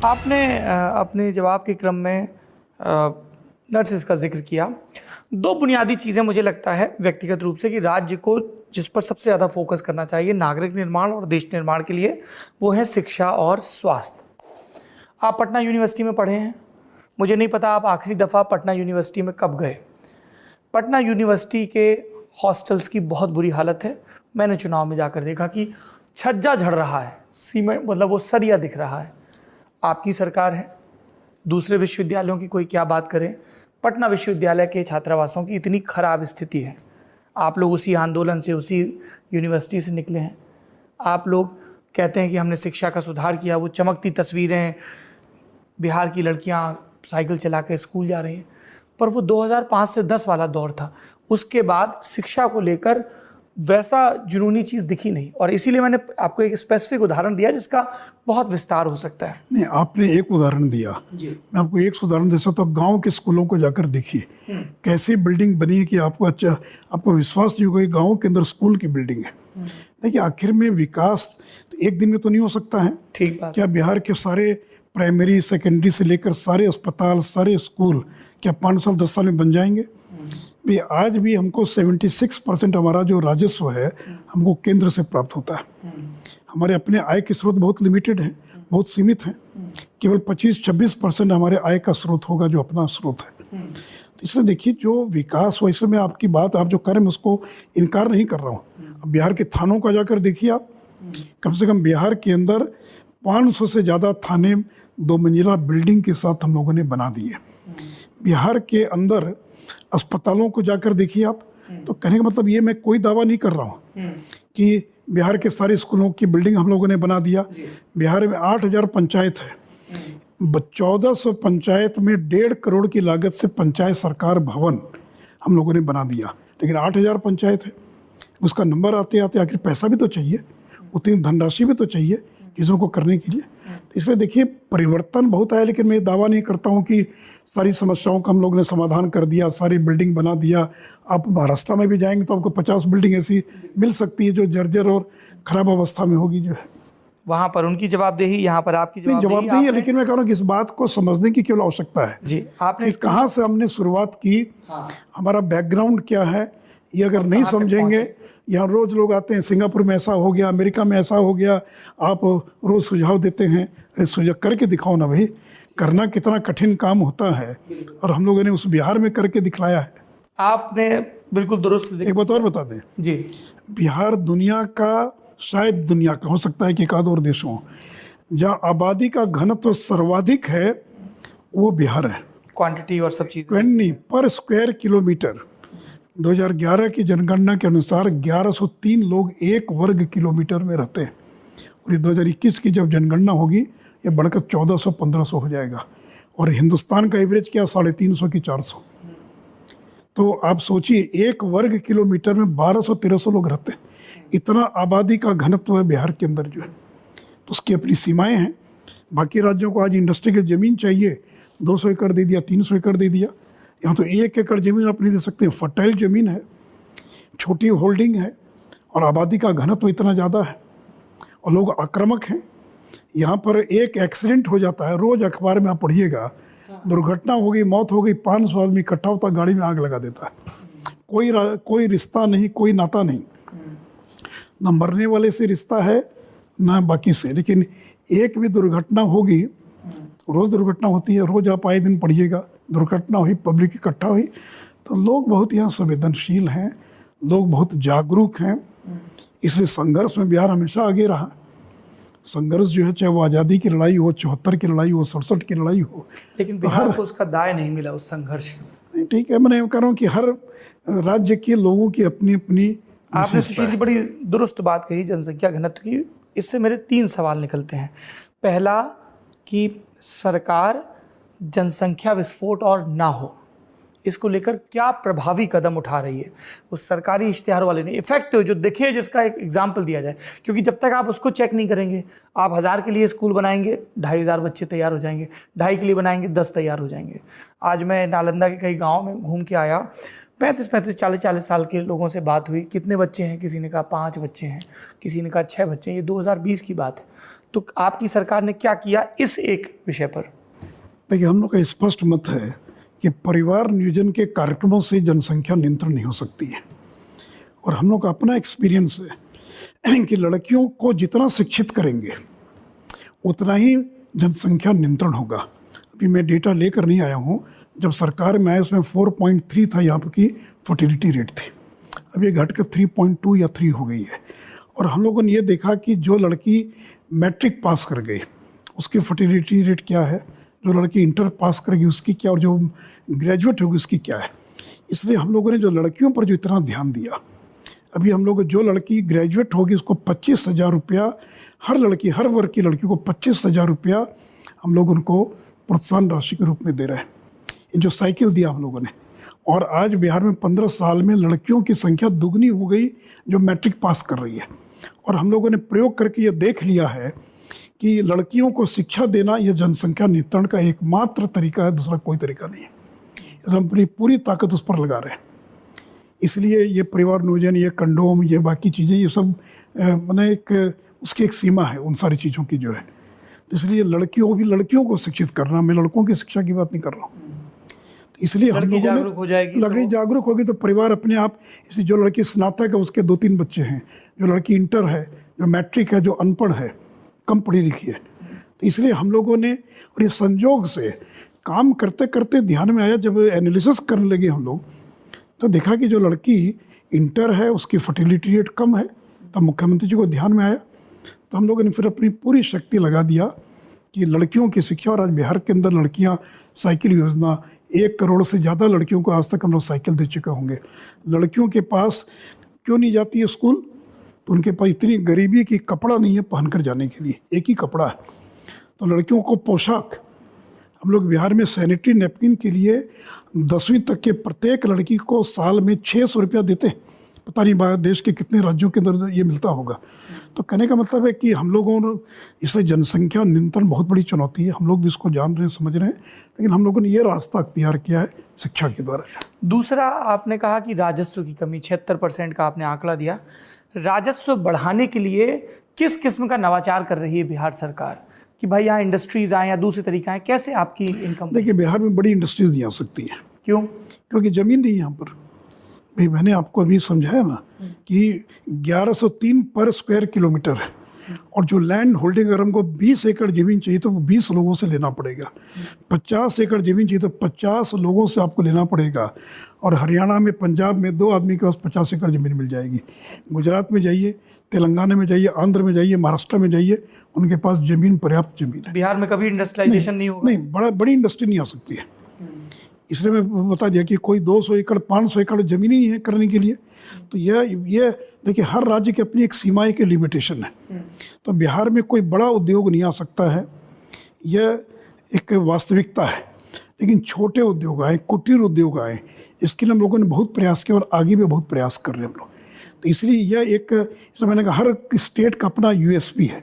आपने अपने जवाब के क्रम में नर्सेस का जिक्र किया। दो बुनियादी चीज़ें मुझे लगता है व्यक्तिगत रूप से कि राज्य को जिस पर सबसे ज़्यादा फोकस करना चाहिए नागरिक निर्माण और देश निर्माण के लिए, वो है शिक्षा और स्वास्थ्य। आप पटना यूनिवर्सिटी में पढ़े हैं, मुझे नहीं पता आप आखिरी दफ़ा पटना यूनिवर्सिटी में कब गए। पटना यूनिवर्सिटी के हॉस्टल्स की बहुत बुरी हालत है। मैंने चुनाव में जाकर देखा कि छज्जा झड़ रहा है, सीमेंट मतलब वो सरिया दिख रहा है। आपकी सरकार है, दूसरे विश्वविद्यालयों की कोई क्या बात करे, पटना विश्वविद्यालय के छात्रावासों की इतनी खराब स्थिति है। आप लोग उसी आंदोलन से, उसी यूनिवर्सिटी से निकले हैं। आप लोग कहते हैं कि हमने शिक्षा का सुधार किया, वो चमकती तस्वीरें, बिहार की लड़कियां साइकिल चला के स्कूल जा रही हैं, पर वो 2005 से 10 वाला दौर था। उसके बाद शिक्षा को लेकर वैसा जुनूनी चीज़ दिखी नहीं, और इसीलिए मैंने आपको एक स्पेसिफिक उदाहरण दिया जिसका बहुत विस्तार हो सकता है। नहीं, आपने एक उदाहरण दिया जी। मैं आपको एक उदाहरण दे सकता हूँ। गाँव के स्कूलों को जाकर देखिए कैसी बिल्डिंग बनी है कि आपको विश्वास नहीं होगा कि गाँव के अंदर स्कूल की बिल्डिंग है। देखिए, आखिर में विकास तो एक दिन में तो नहीं हो सकता है। ठीक बात। क्या बिहार के सारे प्राइमरी सेकेंडरी से लेकर सारे अस्पताल, सारे स्कूल क्या 5 साल 10 साल में बन जाएंगे? भी आज भी हमको 76% हमारा जो राजस्व है हमको केंद्र से प्राप्त होता है। हमारे अपने आय के स्रोत बहुत लिमिटेड हैं, बहुत सीमित हैं। केवल 25-26% हमारे आय का स्रोत होगा जो अपना स्रोत है। तो इसलिए देखिए, जो विकास हो, इसमें मैं आपकी बात, आप जो करें मैं उसको इनकार नहीं कर रहा हूँ। अब बिहार के थानों का जाकर देखिए आप, कम से कम बिहार के अंदर 500 से ज़्यादा थाने 2 मंजिला बिल्डिंग के साथ हम लोगों ने बना दिए। बिहार के अंदर अस्पतालों को जाकर देखिए आप, तो कहने का मतलब ये मैं कोई दावा नहीं कर रहा हूँ कि बिहार के सारे स्कूलों की बिल्डिंग हम लोगों ने बना दिया। बिहार में 8000 पंचायत है, 1400 पंचायत में 1.5 करोड़ की लागत से पंचायत सरकार भवन हम लोगों ने बना दिया। लेकिन 8000 पंचायत है, उसका नंबर आते आते आखिर पैसा भी तो चाहिए, उतनी धनराशि भी तो चाहिए चीज़ों को करने के लिए। तो इसलिए देखिए, परिवर्तन बहुत आया, लेकिन मैं दावा नहीं करता हूँ कि सारी समस्याओं का हम लोग ने समाधान कर दिया, सारी बिल्डिंग बना दिया। आप महाराष्ट्र में भी जाएंगे तो आपको 50 बिल्डिंग ऐसी मिल सकती है जो जर्जर और ख़राब अवस्था में होगी जो है। वहाँ पर उनकी जवाबदेही, यहाँ पर आपकी जवाबदेही है। लेकिन मैं कह रहा हूँ कि इस बात को समझने की केवल आवश्यकता है जी। आपने कहाँ से हमने शुरुआत की, हमारा बैकग्राउंड क्या है, ये अगर नहीं समझेंगे। यहाँ रोज़ लोग आते हैं, सिंगापुर में ऐसा हो गया, अमेरिका में ऐसा हो गया, आप रोज़ सुझाव देते हैं। अरे सुझाव करके दिखाओ ना भाई, करना कितना कठिन काम होता है, और हम लोगों ने उस बिहार में करके दिखलाया है। आपने बिल्कुल दुरुस्त। एक बात और बता दें जी, बिहार दुनिया का, शायद दुनिया का, हो सकता है कि एक आध और देश हो, जहाँ आबादी का घनत्व सर्वाधिक है वो बिहार है। क्वांटिटी और सब चीज़ नहीं, पर स्क्वायर किलोमीटर 2011 की जनगणना के अनुसार 1103 लोग 1 वर्ग किलोमीटर में रहते हैं, और ये 2021 की जब जनगणना होगी ये बढ़कर 1400-1500 हो जाएगा। और हिंदुस्तान का एवरेज क्या, 350 की 400। तो आप सोचिए, 1 वर्ग किलोमीटर में 1200-1300 लोग रहते हैं। इतना आबादी का घनत्व है बिहार के अंदर जो है, तो उसकी अपनी सीमाएँ हैं। बाकी राज्यों को आज इंडस्ट्री की ज़मीन चाहिए, 200 एकड़ दे दिया, 300 एकड़ दे दिया। यहाँ तो 1 एकड़ ज़मीन आप नहीं दे सकते। फर्टाइल ज़मीन है, छोटी होल्डिंग है, और आबादी का घनत्व इतना ज़्यादा है, और लोग आक्रामक हैं। यहाँ पर एक एक्सीडेंट हो जाता है, रोज़ अखबार में आप पढ़िएगा, दुर्घटना हो गई, मौत हो गई, 500 आदमी इकट्ठा होता, गाड़ी में आग लगा देता है। कोई रिश्ता नहीं, कोई नाता नहीं, ना मरने वाले से रिश्ता है ना बाकी से। लेकिन एक भी दुर्घटना होगी, रोज़ दुर्घटना होती है, रोज़ आप आए दिन पढ़िएगा दुर्घटना हुई, पब्लिक इकट्ठा हुई। तो लोग बहुत यहाँ संवेदनशील हैं, लोग बहुत जागरूक हैं, इसलिए संघर्ष में बिहार हमेशा आगे रहा। संघर्ष जो है, चाहे वो आज़ादी की लड़ाई हो, 74 की लड़ाई हो, 67 की लड़ाई हो, लेकिन बिहार को उसका दाय नहीं मिला उस संघर्ष में। ठीक है, मैं कह रहा हूँ कि हर राज्य के लोगों की अपनी अपनी। आपने सुशील जी बड़ी दुरुस्त बात कही जनसंख्या घनत्व की। इससे मेरे 3 सवाल निकलते हैं। पहला कि सरकार जनसंख्या विस्फोट और ना हो, इसको लेकर क्या प्रभावी कदम उठा रही है? उस सरकारी इश्तिहार वाले ने इफेक्टिव जो देखिए, जिसका एक एग्जाम्पल दिया जाए, क्योंकि जब तक आप उसको चेक नहीं करेंगे, आप 1000 के लिए स्कूल बनाएंगे, 2500 बच्चे तैयार हो जाएंगे, 2.5 के लिए बनाएंगे, 10 तैयार हो जाएंगे। आज मैं नालंदा के कई गाँव में घूम के आया, 35-35, 40-40 साल के लोगों से बात हुई, कितने बच्चे हैं? किसी ने कहा 5 बच्चे हैं, किसी ने कहा 6 बच्चे हैं। ये 2020 की बात है। तो आपकी सरकार ने क्या किया इस एक विषय पर? देखिए, हम लोग का स्पष्ट मत है कि परिवार नियोजन के कार्यक्रमों से जनसंख्या नियंत्रण नहीं हो सकती है। और हम लोग का अपना एक्सपीरियंस है कि लड़कियों को जितना शिक्षित करेंगे उतना ही जनसंख्या नियंत्रण होगा। अभी मैं डेटा लेकर नहीं आया हूँ, जब सरकार में आया उसमें 4.3 था यहाँ पर की फर्टिलिटी रेट थी, अब ये घटकर 3.2 या 3 हो गई है। और हम लोगों ने ये देखा कि जो लड़की मैट्रिक पास कर गई उसकी फर्टिलिटी रेट क्या है, जो लड़की इंटर पास करेगी उसकी क्या, और जो ग्रेजुएट होगी उसकी क्या है। इसलिए हम लोगों ने जो लड़कियों पर जो इतना ध्यान दिया, अभी हम लोग जो लड़की ग्रेजुएट होगी उसको 25,000 रुपया, हर लड़की, हर वर्ग की लड़की को 25,000 रुपया हम लोग उनको प्रोत्साहन राशि के रूप में दे रहे हैं। ये जो साइकिल दिया हम लोगों ने, और आज बिहार में 15 साल में लड़कियों की संख्या दुगनी हो गई जो मैट्रिक पास कर रही है। और हम लोगों ने प्रयोग करके ये देख लिया है कि लड़कियों को शिक्षा देना ये जनसंख्या नियंत्रण का एकमात्र तरीका है, दूसरा कोई तरीका नहीं है। हम अपनी पूरी ताकत उस पर लगा रहे हैं। इसलिए ये परिवार नियोजन, ये कंडोम, ये बाकी चीज़ें, ये सब मैंने एक उसकी एक सीमा है उन सारी चीज़ों की जो है। तो इसलिए लड़कियों को शिक्षित करना, मैं लड़कों की शिक्षा की बात नहीं कर रहा हूँ। तो इसलिए हम लोगों जागरूक हो जाएगी, लड़की जागरूक होगी तो परिवार अपने आप, इसलिए जो लड़की स्नातक है उसके 2-3 बच्चे हैं, जो लड़की इंटर है, जो मैट्रिक है, जो अनपढ़ है, कम पढ़ी लिखी है। तो इसलिए हम लोगों ने, और ये संयोग से काम करते करते ध्यान में आया, जब एनालिसिस करने लगे हम लोग तो देखा कि जो लड़की इंटर है उसकी फर्टिलिटी रेट कम है। तब मुख्यमंत्री जी को ध्यान में आया, तो हम लोगों ने फिर अपनी पूरी शक्ति लगा दिया कि लड़कियों की शिक्षा। और आज बिहार के अंदर लड़कियां, साइकिल योजना, 1 करोड़ से ज़्यादा लड़कियों को आज तक हम लोग साइकिल दे चुके होंगे। लड़कियों के पास क्यों नहीं जाती है स्कूल, तो उनके पास इतनी गरीबी की कपड़ा नहीं है पहनकर जाने के लिए, एक ही कपड़ा है। तो लड़कियों को पोशाक, हम लोग बिहार में सैनिटरी नैपकिन के लिए 10वीं तक के प्रत्येक लड़की को साल में 600 रुपया देते हैं। पता नहीं बाहर देश के कितने राज्यों के अंदर ये मिलता होगा। तो कहने का मतलब है कि हम लोगों ने, इसलिए जनसंख्या नियंत्रण बहुत बड़ी चुनौती है, हम लोग भी इसको जान रहे हैं, समझ रहे हैं, लेकिन हम लोगों ने ये रास्ता अख्तियार किया है शिक्षा के द्वारा। दूसरा, आपने कहा कि राजस्व की कमी, 76% का आपने आंकड़ा दिया। राजस्व बढ़ाने के लिए किस किस्म का नवाचार कर रही है बिहार सरकार कि भाई यहाँ इंडस्ट्रीज आए या दूसरे तरीका है, कैसे आपकी इनकम? देखिए, बिहार में बड़ी इंडस्ट्रीज नहीं आ सकती हैं। क्यों? क्योंकि ज़मीन नहीं है यहाँ पर। भाई मैंने आपको अभी समझाया ना कि 1103 पर स्क्वायर किलोमीटर है, और जो लैंड होल्डिंग, अगर हमको 20 एकड़ ज़मीन चाहिए तो वो 20 लोगों से लेना पड़ेगा। 50 एकड़ ज़मीन चाहिए तो 50 लोगों से आपको लेना पड़ेगा। और हरियाणा में, पंजाब में 2 आदमी के पास 50 एकड़ ज़मीन मिल जाएगी। गुजरात में जाइए, तेलंगाना में जाइए, आंध्र में जाइए, महाराष्ट्र में जाइए, उनके पास ज़मीन, पर्याप्त ज़मीन है। बिहार में कभी इंडस्ट्रियलाइजेशन नहीं होगा? नहीं, बड़ी इंडस्ट्री नहीं आ सकती है। इसलिए मैं बता दिया कि कोई 200 एकड़ 500 एकड़ ज़मीन ही है करने के लिए। तो ये देखिए, हर राज्य की अपनी एक सीमाएं की लिमिटेशन है। तो बिहार में कोई बड़ा उद्योग नहीं आ सकता है, यह एक वास्तविकता है। लेकिन छोटे उद्योग आए, कुटीर उद्योग आए, इसके लिए हम लोगों ने बहुत प्रयास किया और आगे भी बहुत प्रयास कर रहे हैं हम लोग। तो इसलिए यह एक, जैसे मैंने कहा, हर स्टेट का अपना यूएसपी है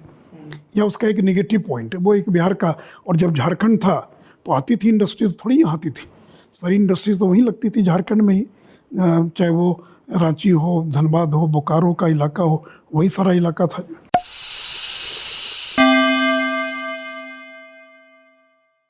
या उसका एक नेगेटिव पॉइंट है, वो एक बिहार का। और जब झारखंड था तो आती थी इंडस्ट्रीज, थोड़ी यहाँ आती थी, सारी इंडस्ट्रीज तो वहीं लगती थी झारखंड में ही, चाहे वो रांची हो, धनबाद हो, बोकारो का इलाका हो, वही सारा इलाका था।